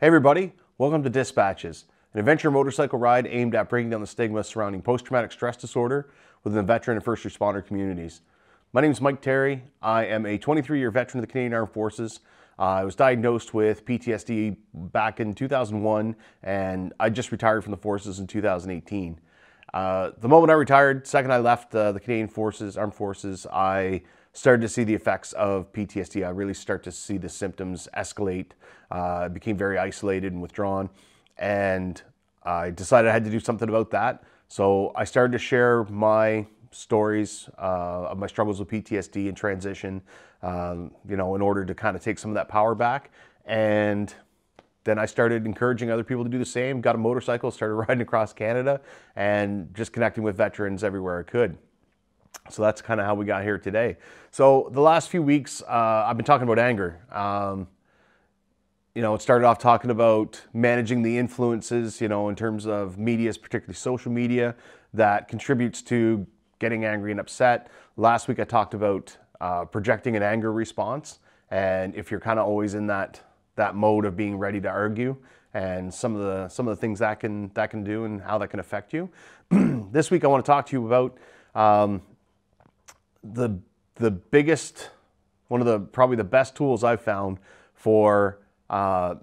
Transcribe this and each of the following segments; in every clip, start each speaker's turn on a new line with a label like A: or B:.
A: Hey everybody, welcome to Dispatches, an adventure motorcycle ride aimed at breaking down the stigma surrounding post-traumatic stress disorder within the veteran and first responder communities. My name is Mike Terry. I am a 23-year veteran of the Canadian Armed Forces. I was diagnosed with PTSD back in 2001, and I just retired from the forces in 2018. The moment I retired, second I left the Canadian Forces, Armed Forces, I started to see the effects of PTSD. I really start to see the symptoms escalate. I became very isolated and withdrawn, and I decided I had to do something about that. So I started to share my stories of my struggles with PTSD and transition, in order to kind of take some of that power back. And then I started encouraging other people to do the same, got a motorcycle, started riding across Canada, and just connecting with veterans everywhere I could. So that's kind of how we got here today. So the last few weeks, I've been talking about anger. It started off talking about managing the influences, in terms of media, particularly social media, that contributes to getting angry and upset. Last week I talked about projecting an anger response, and if you're kind of always in that mode of being ready to argue, and some of the things that can do and how that can affect you. This week I want to talk to you about the biggest, probably the best tools I've found for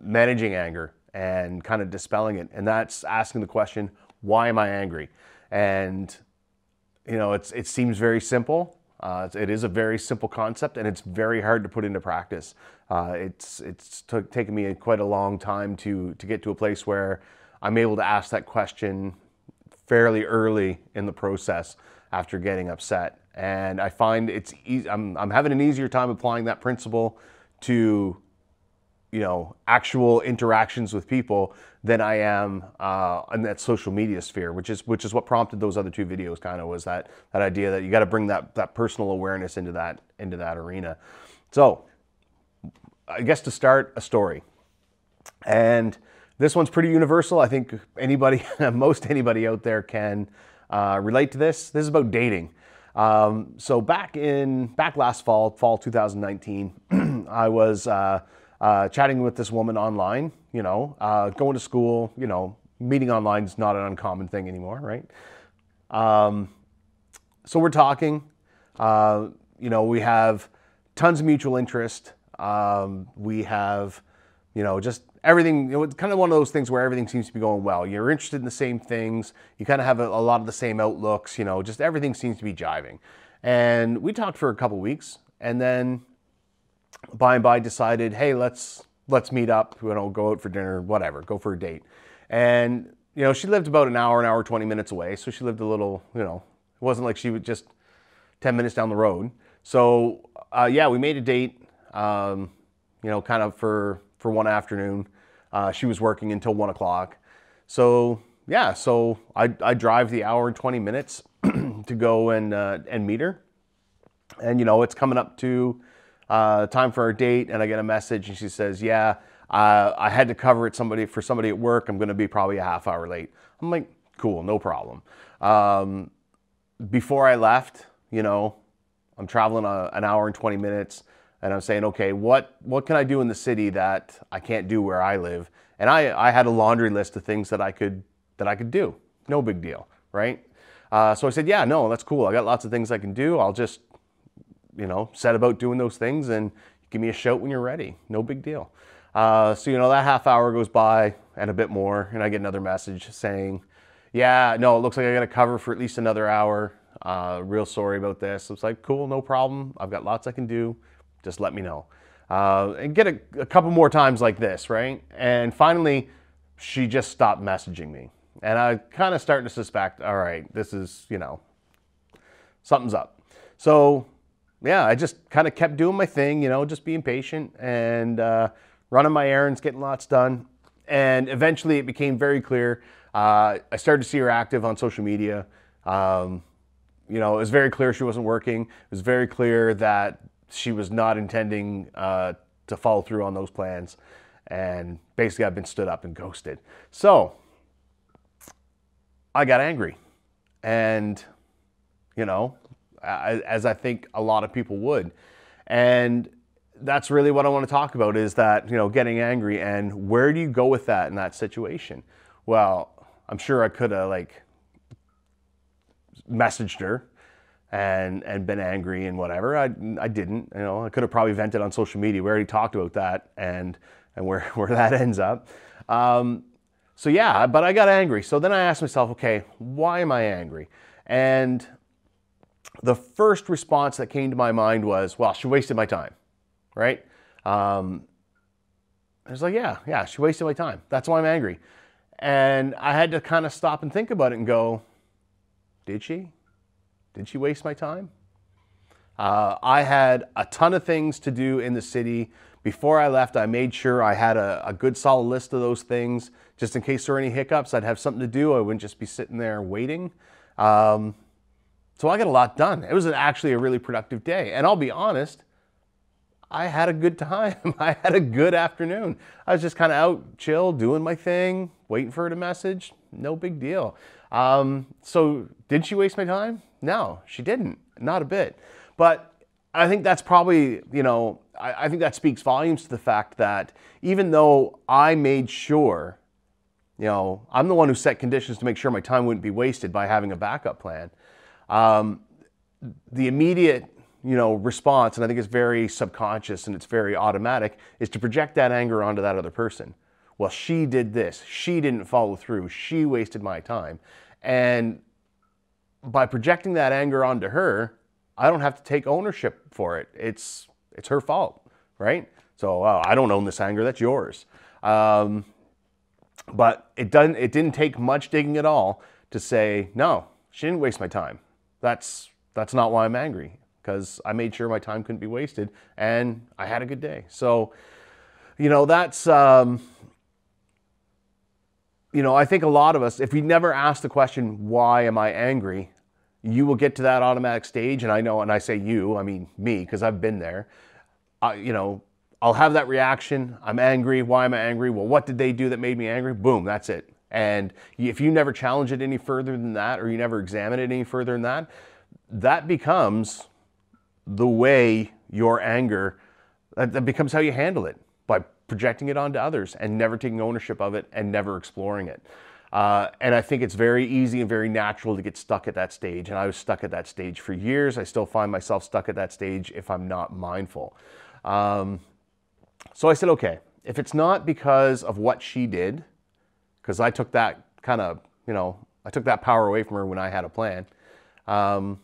A: managing anger and kind of dispelling it, and that's asking the question, why am I angry? And it seems very simple. It is a very simple concept, and it's very hard to put into practice. It's taken me quite a long time to get to a place where I'm able to ask that question fairly early in the process after getting upset. And I find it's easy. I'm having an easier time applying that principle to actual interactions with people than I am in that social media sphere, which is what prompted those other two videos. Kind of was that idea that you got to bring that personal awareness into that arena. So I guess to start, a story, and this one's pretty universal. I think anybody, most anybody out there can relate to this. This is about dating. So back last fall 2019, I was chatting with this woman online, going to school, meeting online is not an uncommon thing anymore, right? So we're talking, we have tons of mutual interest. We have, just everything, it's kind of one of those things where everything seems to be going well. You're interested in the same things. You kind of have a lot of the same outlooks, just everything seems to be jiving. And we talked for a couple weeks, and then by and by decided, hey, let's meet up, go out for dinner, whatever, go for a date. And, she lived about an hour 20 minutes away. So she lived a little, it wasn't like she was just 10 minutes down the road. So, we made a date, kind of for one afternoon. She was working until 1 o'clock. So, so I drive the hour and 20 minutes to go and meet her. And, it's coming up to time for our date, and I get a message, and she says, I had to cover it for somebody at work. I'm going to be probably a half hour late. I'm like, cool, no problem. Before I left, I'm traveling an hour and 20 minutes, and I'm saying, okay, what can I do in the city that I can't do where I live? And I had a laundry list of things that I could do. No big deal, right? So I said, no, that's cool. I got lots of things I can do. I'll just set about doing those things, and give me a shout when you're ready. No big deal. So, that half hour goes by and a bit more, and I get another message saying, it looks like I got to cover for at least another hour. Real sorry about this. It's like, cool, no problem. I've got lots I can do. Just let me know. And get a couple more times like this, right? And finally, she just stopped messaging me. And I kind of starting to suspect, all right, this is, something's up. So, I just kind of kept doing my thing, just being patient and running my errands, getting lots done. And eventually it became very clear. I started to see her active on social media. It was very clear she wasn't working. It was very clear that she was not intending to follow through on those plans. And basically I've been stood up and ghosted. So I got angry. And, as I think a lot of people would. And that's really what I want to talk about, is that, getting angry, and where do you go with that in that situation? Well, I'm sure I could have like messaged her and been angry and whatever. I didn't. I could have probably vented on social media. We already talked about that and where that ends up. So yeah, but I got angry. So then I asked myself, okay, why am I angry? And the first response that came to my mind was, well, she wasted my time, right? I was like, yeah, she wasted my time. That's why I'm angry. And I had to kind of stop and think about it and go, did she? Did she waste my time? I had a ton of things to do in the city. Before I left, I made sure I had a good solid list of those things. Just in case there were any hiccups, I'd have something to do. I wouldn't just be sitting there waiting. So I got a lot done. It was actually a really productive day. And I'll be honest, I had a good time. I had a good afternoon. I was just kind of out, chill, doing my thing, waiting for her to message. No big deal. So did she waste my time? No, she didn't. Not a bit. But I think that's probably, I think that speaks volumes to the fact that even though I made sure, I'm the one who set conditions to make sure my time wouldn't be wasted by having a backup plan. The immediate, response, and I think it's very subconscious and it's very automatic, is to project that anger onto that other person. Well, she did this. She didn't follow through. She wasted my time. And by projecting that anger onto her, I don't have to take ownership for it. It's her fault, right? So I don't own this anger. That's yours. But it didn't take much digging at all to say, no, she didn't waste my time. That's not why I'm angry, because I made sure my time couldn't be wasted and I had a good day. So, that's, I think a lot of us, if we never ask the question, why am I angry? You will get to that automatic stage. And I know, and I say you, I mean me, because I've been there. I'll have that reaction. I'm angry. Why am I angry? Well, what did they do that made me angry? Boom, that's it. And if you never challenge it any further than that, or you never examine it any further than that, that becomes the way your anger, that becomes how you handle it, by projecting it onto others and never taking ownership of it and never exploring it. And I think it's very easy and very natural to get stuck at that stage. And I was stuck at that stage for years. I still find myself stuck at that stage if I'm not mindful. So I said, okay, if it's not because of what she did, because I took that kind of, I took that power away from her when I had a plan. All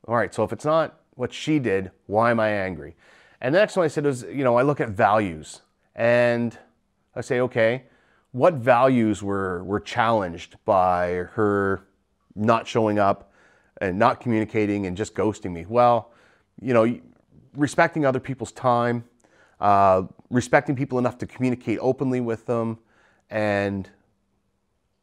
A: right, so if it's not what she did, why am I angry? And the next one I said was, I look at values. And I say, okay, what values were challenged by her not showing up and not communicating and just ghosting me? Well, respecting other people's time, respecting people enough to communicate openly with them, and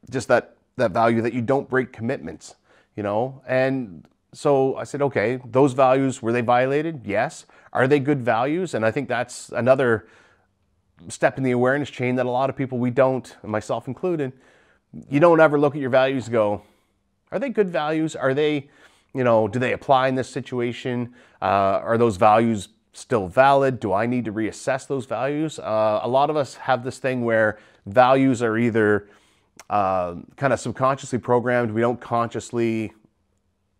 A: just that value that you don't break commitments, And so I said, okay, those values, were they violated? Yes. Are they good values? And I think that's another step in the awareness chain that a lot of people, we don't, myself included, you don't ever look at your values and go, are they good values? Are they, do they apply in this situation? Are those values still valid? Do I need to reassess those values? A lot of us have this thing where values are either kind of subconsciously programmed. We don't consciously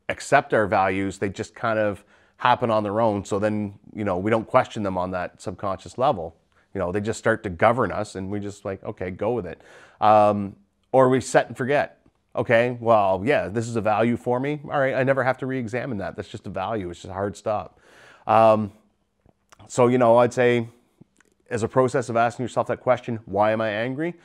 A: accept our values. They just kind of happen on their own. So then, we don't question them on that subconscious level. They just start to govern us and we just like, okay, go with it. Or we set and forget. Okay, well, yeah, this is a value for me. All right, I never have to re-examine that. That's just a value. It's just a hard stop. So, I'd say as a process of asking yourself that question, why am I angry?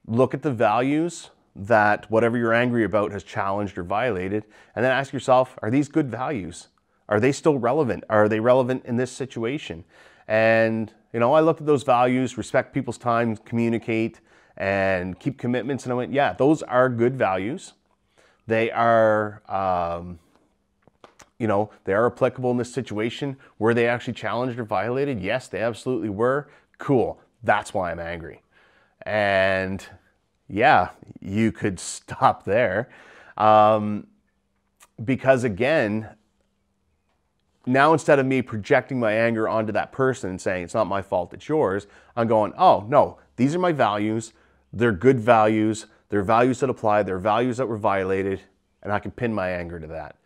A: Look at the values that whatever you're angry about has challenged or violated, and then ask yourself, are these good values? Are they still relevant? Are they relevant in this situation? And, I looked at those values: respect people's time, communicate, and keep commitments. And I went, yeah, those are good values. They are, they are applicable in this situation. Were they actually challenged or violated? Yes, they absolutely were. Cool. That's why I'm angry. And yeah, you could stop there. Because again, now instead of me projecting my anger onto that person and saying, it's not my fault, it's yours, I'm going, oh, no, these are my values. They're good values. They're values that apply. They're values that were violated. And I can pin my anger to that.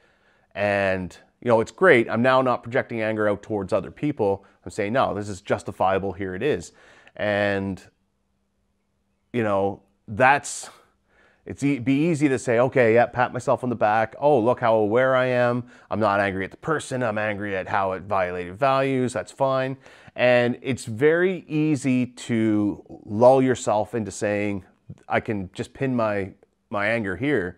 A: And, you know, it's great. I'm now not projecting anger out towards other people. I'm saying, no, this is justifiable. Here it is. And, you know, it'd be easy to say, okay, yeah, pat myself on the back. Oh, look how aware I am. I'm not angry at the person. I'm angry at how it violated values. That's fine. And it's very easy to lull yourself into saying, I can just pin my anger here,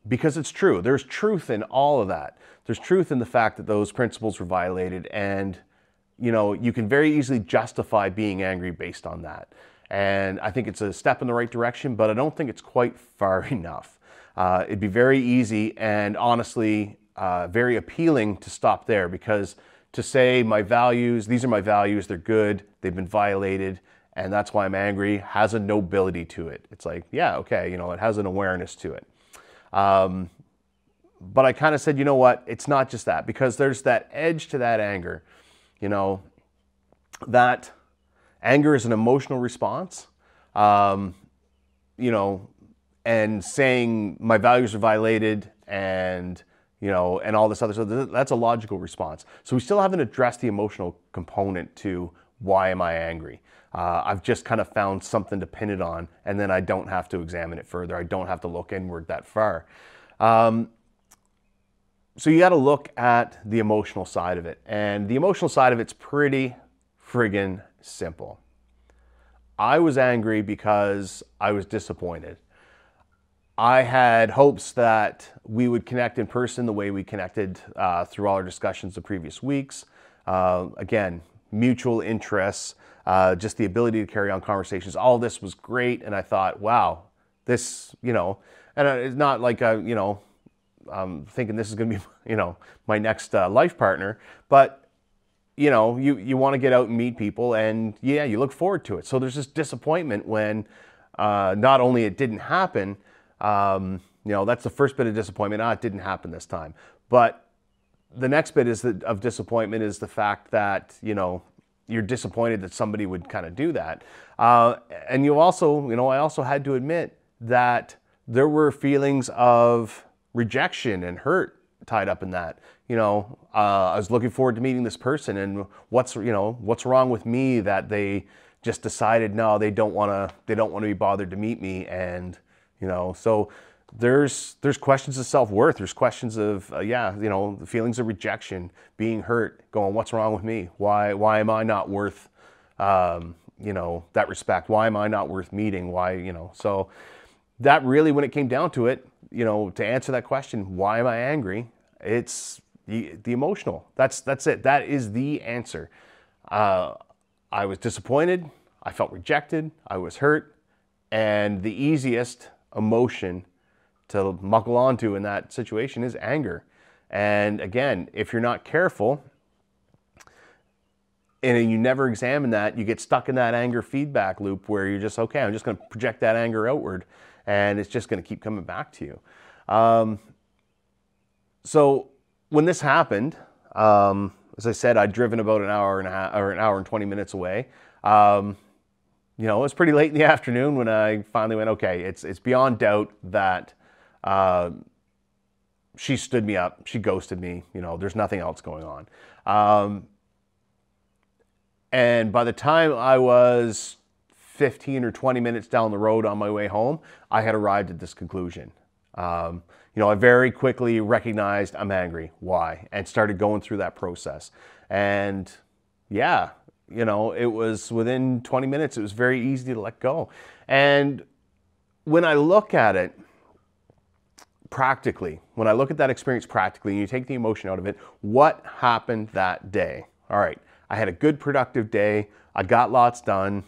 A: because it's true. There's truth in all of that. There's truth in the fact that those principles were violated, and, you know, you can very easily justify being angry based on that. And I think it's a step in the right direction, but I don't think it's quite far enough. It'd be very easy and honestly very appealing to stop there, because to say my values, these are my values, they're good, they've been violated, and that's why I'm angry, has a nobility to it. It's like, yeah, okay, you know, it has an awareness to it. But I kind of said, you know what, it's not just that, because there's that edge to that anger. You know, that anger is an emotional response, you know, and saying my values are violated and, you know, and all this other stuff, that's a logical response. So we still haven't addressed the emotional component to why am I angry? I've just kind of found something to pin it on, and then I don't have to examine it further. I don't have to look inward that far. So you got to look at the emotional side of it. And the emotional side of it's pretty friggin' simple. I was angry because I was disappointed. I had hopes that we would connect in person the way we connected through all our discussions the previous weeks. Again, mutual interests, just the ability to carry on conversations. All this was great. And I thought, wow, this, you know, and it's not like, you know, I'm thinking this is going to be, you know, my next life partner, but, you know, you want to get out and meet people, and yeah, you look forward to it. So there's this disappointment when not only it didn't happen, you know, that's the first bit of disappointment. It didn't happen this time. But the next bit of disappointment is the fact that, you know, you're disappointed that somebody would kind of do that. And you also, you know, I also had to admit that there were feelings of rejection and hurt tied up in that. You know, I was looking forward to meeting this person, and what's wrong with me that they just decided, no, they don't want to be bothered to meet me. And, you know, so there's questions of self-worth. There's questions of, yeah, you know, the feelings of rejection, being hurt, going, what's wrong with me? Why am I not worth, you know, that respect? Why am I not worth meeting? Why, you know, so that really, when it came down to it, you know, to answer that question, why am I angry? It's the emotional. That's it. That is the answer. I was disappointed. I felt rejected. I was hurt. And the easiest emotion to muckle onto in that situation is anger. And again, if you're not careful and you never examine that, you get stuck in that anger feedback loop where you're just, okay, I'm just going to project that anger outward, and it's just going to keep coming back to you. So when this happened, as I said, I'd driven about an hour and a half, or an hour and 20 minutes away. You know, it was pretty late in the afternoon when I finally went, okay, it's beyond doubt that she stood me up, she ghosted me, you know, there's nothing else going on. And by the time I was 15 or 20 minutes down the road on my way home, I had arrived at this conclusion. You know, I very quickly recognized I'm angry. Why? And started going through that process. And yeah, you know, it was within 20 minutes, it was very easy to let go. And when I look at it practically, when I look at that experience practically, and you take the emotion out of it, what happened that day? All right, I had a good, productive day. I got lots done.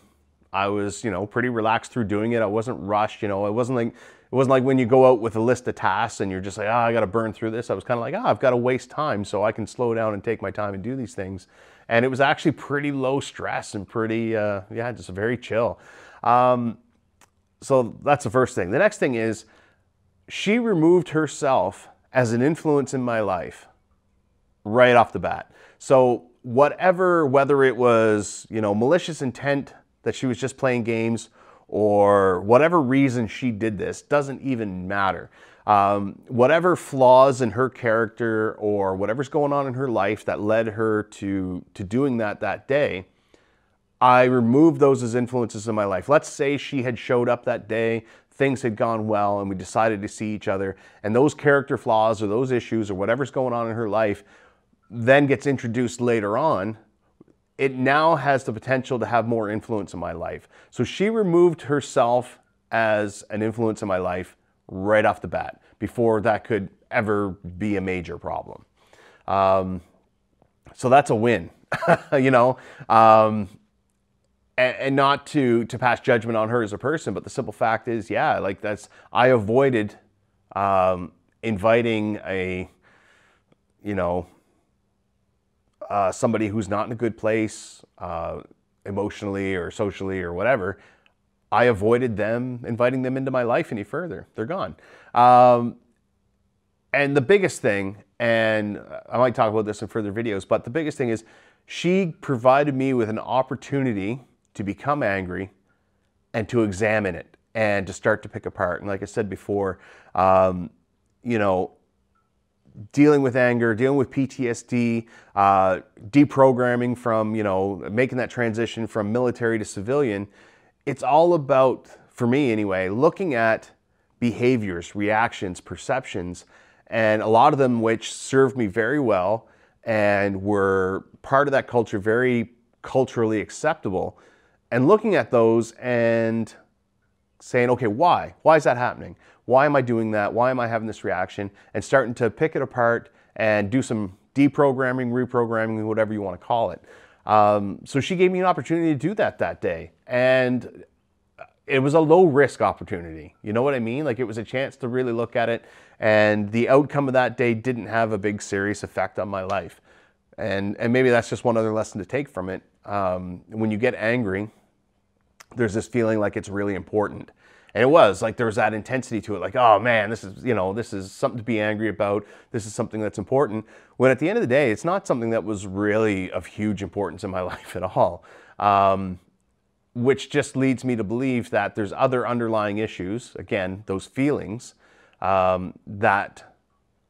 A: I was, you know, pretty relaxed through doing it. I wasn't rushed, you know, it wasn't like when you go out with a list of tasks and you're just like, oh, I got to burn through this. I was kind of like, oh, I've got to waste time so I can slow down and take my time and do these things. And it was actually pretty low stress and pretty, yeah, just very chill. So that's the first thing. The next thing is she removed herself as an influence in my life right off the bat. So whether it was, malicious intent that she was just playing games, or whatever reason she did this, doesn't even matter. Whatever flaws in her character or whatever's going on in her life that led her to doing that day, I removed those as influences in my life. Let's say she had showed up that day, things had gone well, and we decided to see each other, and those character flaws or those issues or whatever's going on in her life then gets introduced later on. It now has the potential to have more influence in my life. So she removed herself as an influence in my life right off the bat before that could ever be a major problem. So that's a win, and not to pass judgment on her as a person, but the simple fact is, yeah, like I avoided inviting somebody who's not in a good place, emotionally or socially or whatever. I avoided inviting them into my life any further. They're gone. And the biggest thing, and I might talk about this in further videos, but the biggest thing is she provided me with an opportunity to become angry and to examine it and to start to pick apart. And like I said before, dealing with anger, dealing with PTSD, deprogramming from, making that transition from military to civilian, it's all about, for me anyway, looking at behaviors, reactions, perceptions, and a lot of them which served me very well and were part of that culture, very culturally acceptable, and looking at those and saying, okay, why? Why is that happening? Why am I doing that? Why am I having this reaction? And starting to pick it apart and do some deprogramming, reprogramming, whatever you want to call it. So she gave me an opportunity to do that day. And it was a low risk opportunity. You know what I mean? Like, it was a chance to really look at it. And the outcome of that day didn't have a big serious effect on my life. And maybe that's just one other lesson to take from it. When you get angry, there's this feeling like it's really important. And it was like, there was that intensity to it, like, oh man, this is something to be angry about. This is something that's important. When at the end of the day, it's not something that was really of huge importance in my life at all. Which just leads me to believe that there's other underlying issues, again, those feelings, that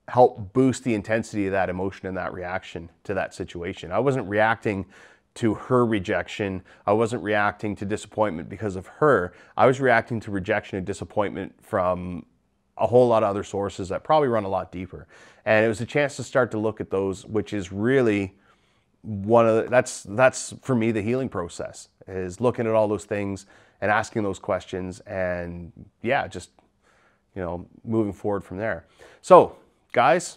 A: help boost the intensity of that emotion and that reaction to that situation. I wasn't reacting to her rejection. I wasn't reacting to disappointment because of her. I was reacting to rejection and disappointment from a whole lot of other sources that probably run a lot deeper. And it was a chance to start to look at those, which is really that's for me the healing process, is looking at all those things and asking those questions, and yeah, just moving forward from there. So guys,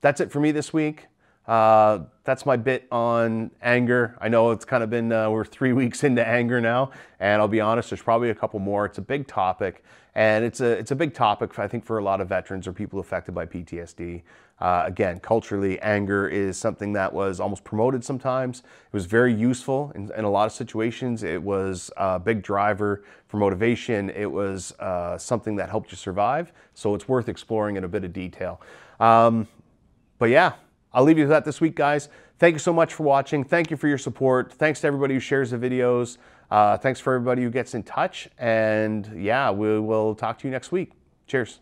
A: that's it for me this week. That's my bit on anger. I know it's kind of been, we're 3 weeks into anger now, and I'll be honest, there's probably a couple more. It's a big topic, and it's a big topic, I think, for a lot of veterans or people affected by PTSD. Again, culturally, anger is something that was almost promoted sometimes. It was very useful in a lot of situations. It was a big driver for motivation. It was something that helped you survive, so it's worth exploring in a bit of detail. But yeah, I'll leave you with that this week, guys. Thank you so much for watching. Thank you for your support. Thanks to everybody who shares the videos. Thanks for everybody who gets in touch. And yeah, we will talk to you next week. Cheers.